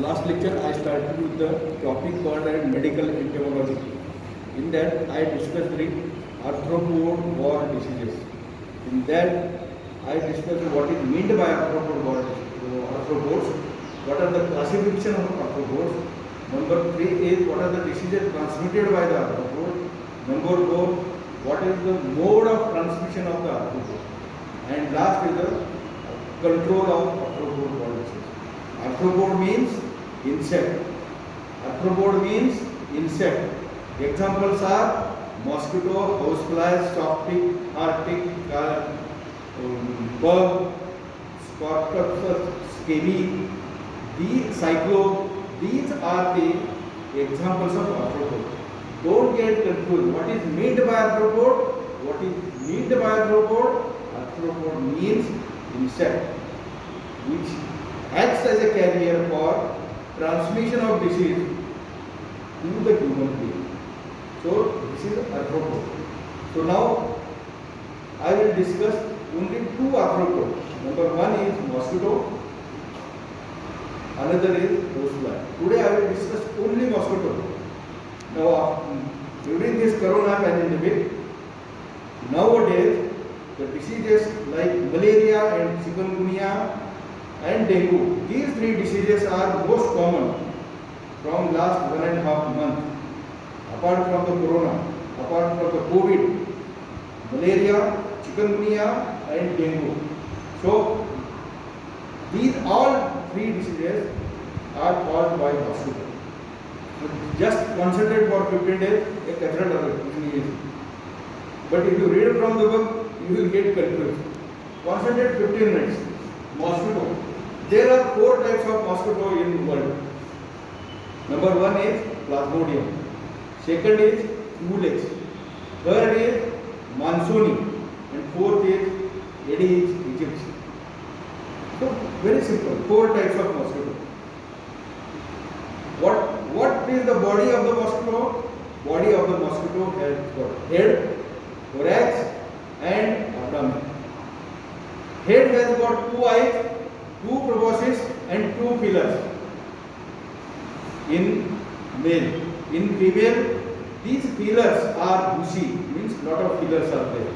last lecture I started with the topic called as medical entomology. In that I discussed the arthropod-borne diseases. In that I discussed what is meant by arthropods, what are the classification of arthropods. Number 3 is what are the diseases transmitted by the arthropod. Number 4, what is the mode of transmission of the arthropod. And last is the control of arthropod-borne disease. Arthropod means insect. Arthropod means insect. Examples are mosquito, housefly, softtick, arctic, bug, scorpius, scabby, the cyclope. These are the examples of arthropod. Don't get confused. What is meant by arthropod? What is meant by arthropod? Arthropod means insect, which acts as a carrier for transmission of disease to the human being. So this is arthropod. So now I will discuss only 2 arthropods. Number 1 is mosquito, another is housefly. Today I will discuss only mosquito. Now during this corona pandemic, nowadays the diseases like malaria and chikungunya and dengue, these 3 diseases are most common from last 1.5 months. Apart from the corona, apart from the COVID, malaria, chikungunya and dengue. So these all 3 diseases are caused by mosquito. So just concentrate for 15 days, a कचरा. But if you read from the book, you will get confused. Concentrate 15 minutes. Mosquito. There are 4 types of mosquito in the world. Number 1 is Plasmodium. Second is Culex. Third is Mansoni. And 4th is Aedes aegypti. So very simple. 4 types of mosquito. What is the body of the mosquito? Body of the mosquito has got head, thorax, and abdomen. Head has got 2 eyes, 2 proboscis, and 2 feelers. In male. In female, these feelers are bushy, means lot of feelers are there.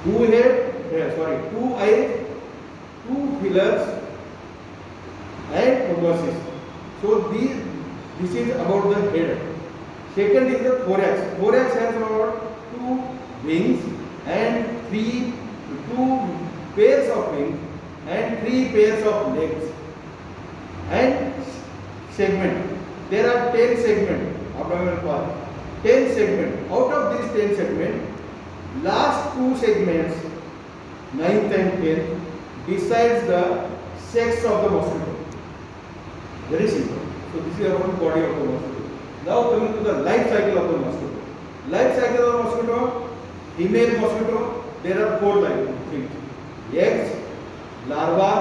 2 eyes, 2 feelers, and proboscis. So this is about the head. Second is the thorax. Thorax has about 2 wings and 2 pairs of wings and 3 pairs of legs. And segment. There are 10 segments, abdominal part. 10 segments. Out of these 10 segments, last 2 segments, 9th and 10th, decides the sex of the mosquito. Very simple. So this is about the body of the mosquito. Now coming to the life cycle of the mosquito. Life cycle of the mosquito, female mosquito, there are 4 things. Eggs, larva,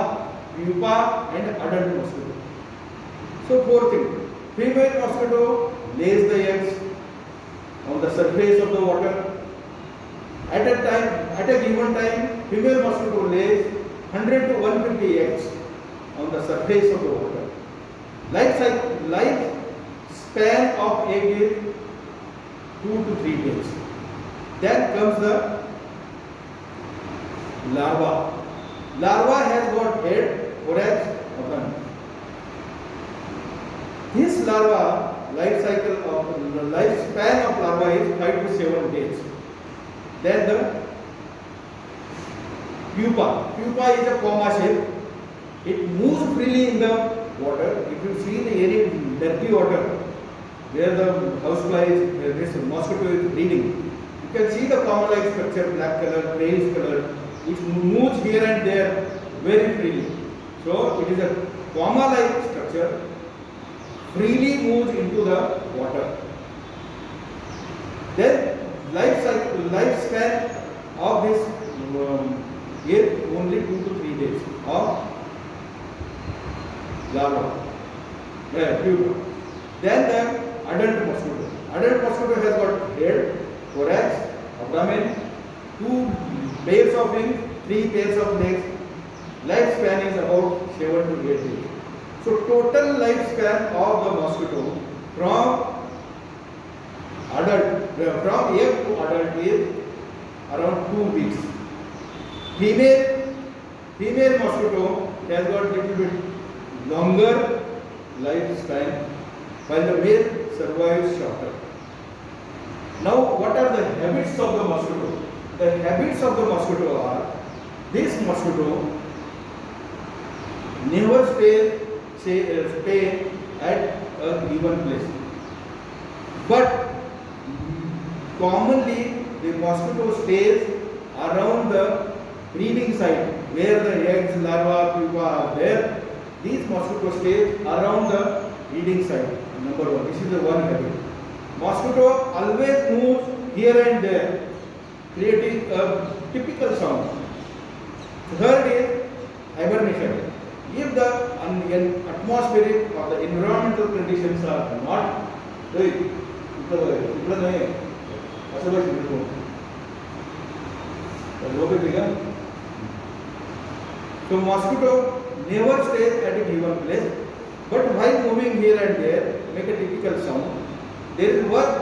pupa, and adult mosquito. So 4 things. Female mosquito lays the eggs on the surface of the water. At a given time, female mosquito lays 100 to 150 eggs on the surface of the water. Life span of egg is 2 to 3 days. Then comes the larva. Larva has got head, thorax, abdomen. This larva the lifespan of larva is 5 to 7 days. Then the pupa. Pupa is a comma shape. It moves freely in the water. If you see the area dirty water where the housefly is, this mosquito is breeding, you can see the comma-like structure, black color, grayish color. It moves here and there very freely. So it is a comma-like structure, freely moves into the water. Then lifespan of this is only 2 to 3 days of larva. Pupa. Then the adult mosquito. Adult mosquito has got head, thorax, abdomen, 2 pairs of wings, 3 pairs of legs. Lifespan is about 7 to 8 days. So total lifespan of the mosquito from from egg to adult is around 2 weeks. Female mosquito has got little bit longer lifespan, while the male survives shorter. Now, what are the habits of the mosquito? The habits of the mosquito are: this mosquito never stay at a given place, but commonly the mosquito stays around the breeding site where the eggs, larvae, pupa are there. These mosquitoes stay around the breeding site. Number one, this is the one habit. Mosquito always moves here and there, creating a typical sound. Third is hibernation. If the atmospheric or the environmental conditions are not so mosquito never stays at a given place, but while moving here and there, make a typical sound. There is one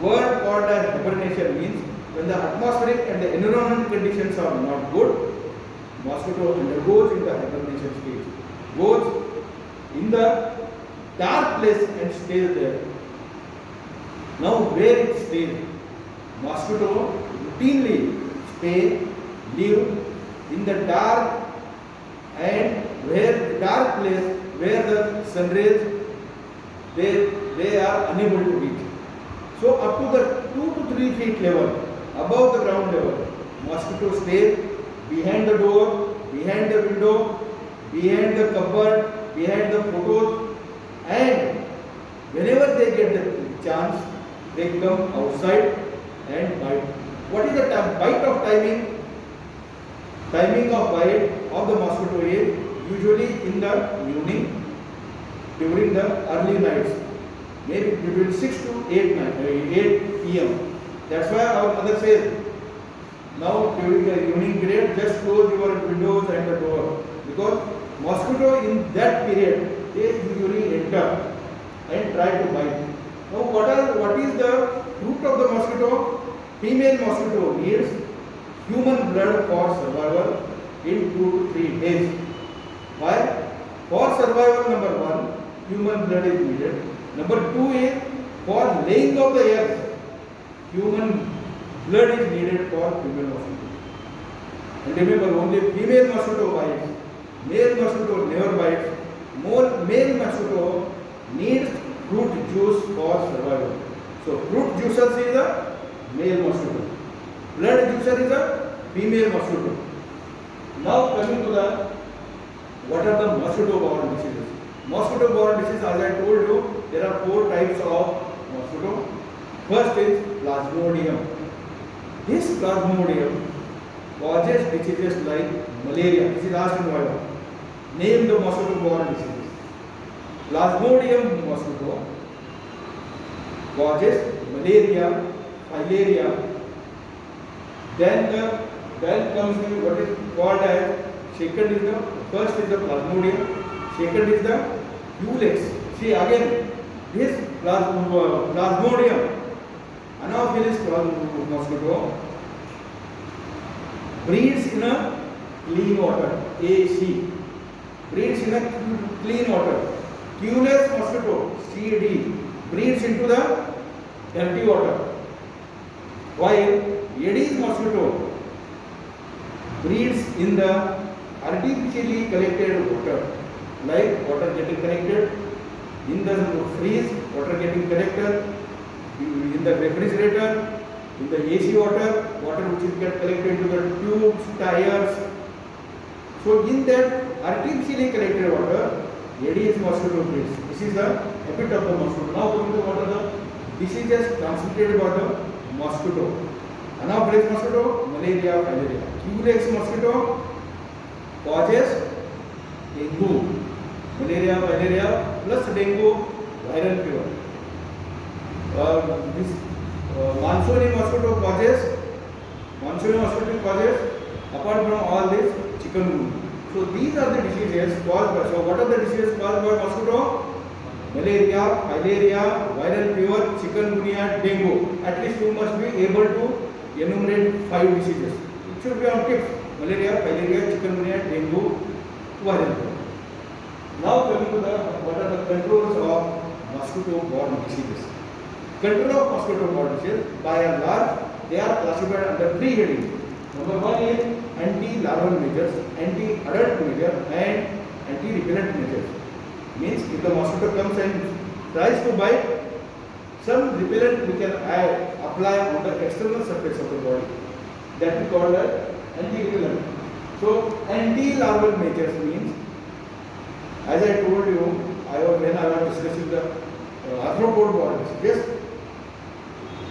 word called as hibernation, means when the atmospheric and the environmental conditions are not good, mosquito undergoes in the hibernation stage, goes in the dark place and stays there. Now where it stays, mosquito routinely live in the dark and where dark place where the sun rays they are unable to reach. So up to the 2 to 3 feet level above the ground level, mosquito stay behind the door, behind the window, behind the cupboard, behind the photos, and whenever they get the chance, they come outside and bite. What is the bite of timing? Timing of bite of the mosquito is usually in the evening, during the early nights, maybe between 6 to 8 p.m. That's why our mother says, now during the evening period, just close your windows and the door, because mosquito in that period, they usually enter and try to bite. Now what is the route of the mosquito? Female mosquito needs human blood for survival in 2 to 3 days. Why? For survival, number one, human blood is needed. Number two is for laying of the eggs, human blood is needed for female mosquito. And remember, only female mosquito bites, male mosquito never bites. Male mosquito needs fruit juice for survival. So fruit juicer is a male mosquito, blood juicer is a female mosquito. Now coming to the what are the mosquito-borne diseases? Mosquito-borne disease, as I told you, there are 4 types of mosquito. First is Plasmodium. This Plasmodium causes diseases like malaria. This is asked in Viva. Name the mosquito-borne diseases. Plasmodium mosquito causes malaria, filaria. Then comes what is called as first is the Plasmodium, second is the Culex. See again, this Plasmodium, Anopheles mosquito, breeds in a clean water, AC, breeds in a clean water. Culex mosquito, CD, breeds into the dirty water. While Aedes mosquito breeds in the artificially collected water, like water getting collected in the freeze, water getting collected in the refrigerator, in the AC water which is get collected into the tubes, tires. So in that artificially collected water, Aedes mosquito breeds. This is the habit of the mosquito. Now coming to what are the diseases transmitted by the mosquito. Anopheles mosquito, malaria, filaria. Culex mosquito causes dengue, malaria, filaria plus dengue, viral fever. This Monsoon mosquito causes, apart from all this, So these are the diseases caused by. So what are the diseases caused by mosquito? Malaria, filaria, viral fever, chikungunya, dengue. At least you must be able to enumerate 5 diseases. It should be on tips. Malaria, filaria, chikungunya, dengue, viral fever. Now coming to the what are the controls of mosquito-borne diseases. Control of mosquito-borne disease, by and large, they are classified under 3 headings. Number 1 is anti-larval measures, anti-adult measures, and anti-repellent measures. Means if the mosquito comes and tries to bite, some repellent we can apply on the external surface of the body. That is called as anti-repellent. So anti-larval measures means, as I told you, when I was discussing the arthropod borne disease,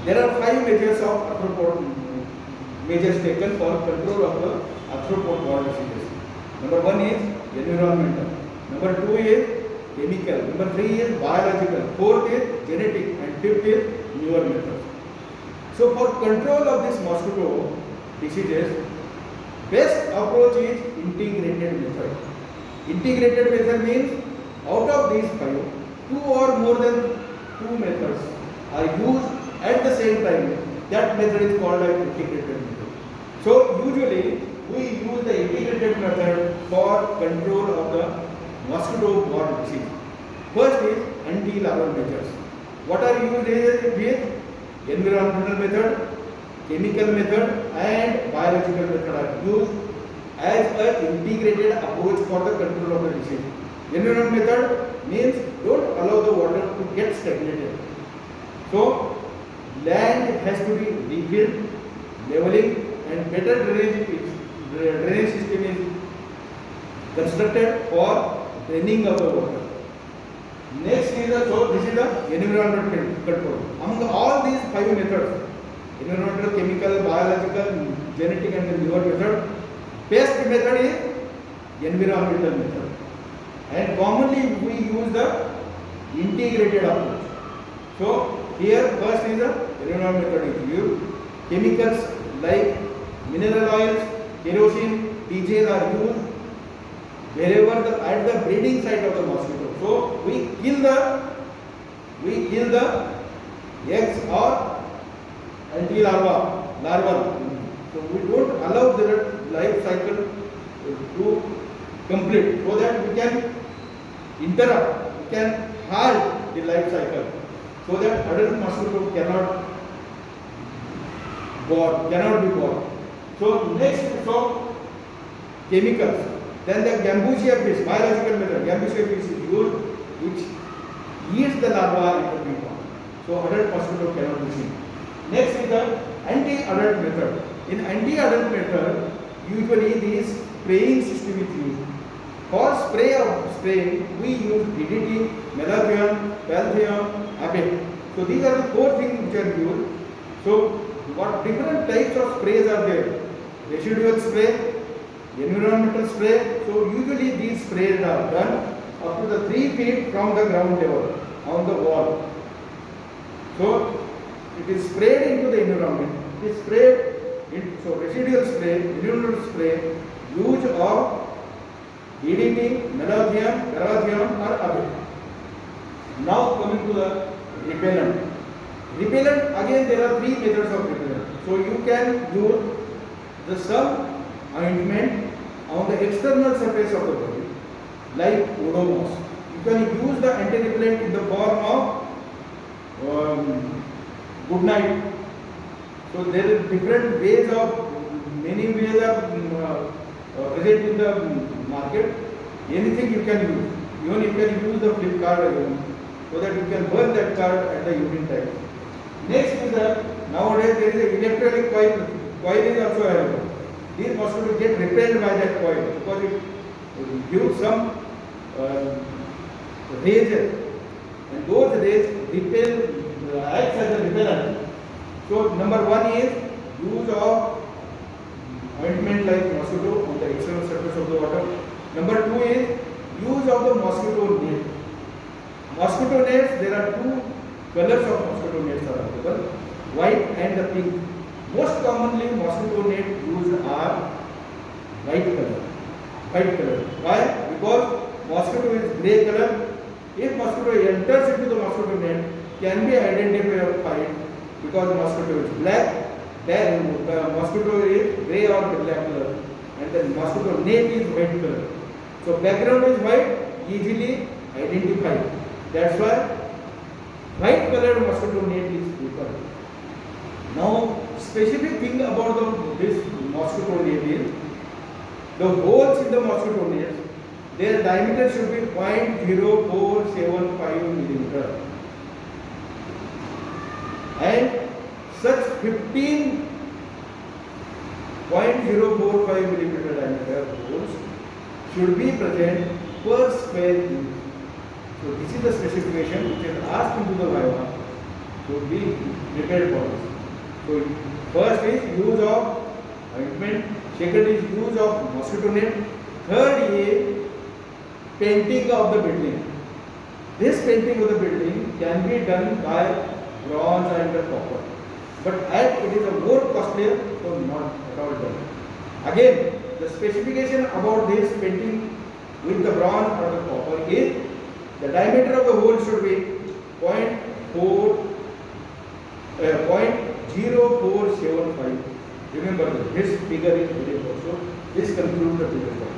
there are 5 measures of arthropod measures taken for control of the arthropod borne diseases. Number 1 is environmental. Number 2 is chemical. Number 3 is biological. 4th is genetic, and 5th is newer methods. So for control of this mosquito diseases, best approach is integrated method. Integrated method means out of these 5, 2 or more than 2 methods are used at the same time. That method is called as integrated method. So usually we use the integrated method for control of the mosquito-borne disease. First is anti-larval measures. What are used with environmental method, chemical method, and biological method are used as an integrated approach for the control of the disease. Environmental method means don't allow the water to get stagnated. So land has to be refilled, leveling, and better drainage system is constructed for draining of the water. Next is this is the environmental control. Among all these 5 methods, environmental, chemical, biological, genetic, and the newer method, best method is environmental method. And commonly we use the integrated approach. So here first is the environmental method is used. Chemicals like mineral oils, kerosene, TJs are used wherever at the breeding site of the mosquito. So we kill the eggs or larval. So we don't allow their life cycle to complete, so that we can interrupt, we can halt the life cycle, so that adult mosquito cannot be born. So next, chemicals. Then the Gambusia fish, biological method. Gambusia fish is used, which eats the larva in the pupa. So adult mosquito cannot be seen. Next is the anti-adult method. In anti-adult method, usually this spraying system is used. For spray, we use DDT, malathion, palathion, abex. So these are the 4 things which are used. So what different types of sprays are there? Residual spray, environmental spray. So usually these sprays are done up to the 3 feet from the ground level on the wall. So it is sprayed into the environment. It is sprayed so residual spray, environmental spray, use of DDT, malathion, palathion, or abex. Now coming to the repellent. Repellent, again there are 3 methods of repellent. So you can use the some ointment on the external surface of the body, like Odomos. You can use the anti-repellent in the form of good night. So there are different ways many ways are present in the market. Anything you can use. Even you can use the flip card so that you can burn that card at the evening time. Next is that nowadays there is an electronic coil. Coil is also available. These mosquitoes get repelled by that coil because it gives some rays, and those rays acts as a repellent. So number 1 is use of ointment like mosquito on the external surface of the water. Number 2 is use of the mosquito net. Mosquito nets, there are 2 colors of mosquito nets are available, white and the pink. Most commonly mosquito net used are white color. white color. Why? Because mosquito is grey color. If mosquito enters into the mosquito net, can be identified because mosquito is black, then mosquito is grey or black color, and then mosquito net is white color. So background is white, easily identified. That's why white colored mosquito net is preferred. Now, specific thing about this mosquito net is the holes in the mosquito net, their diameter should be 0.0475 millimeter, and such 15.045 millimeter diameter holes should be present per square inch. So this is the specification which is asked into the Viva to be prepared for this. So first is use of ointment, second is use of mosquito net, third is painting of the building. This painting of the building can be done by bronze and the copper, but as it is a more costlier, so not at all done. Again, the specification about this painting with the bronze or the copper is the diameter of the hole should be 0.0475. Remember this figure is very important. So this concludes the previous one.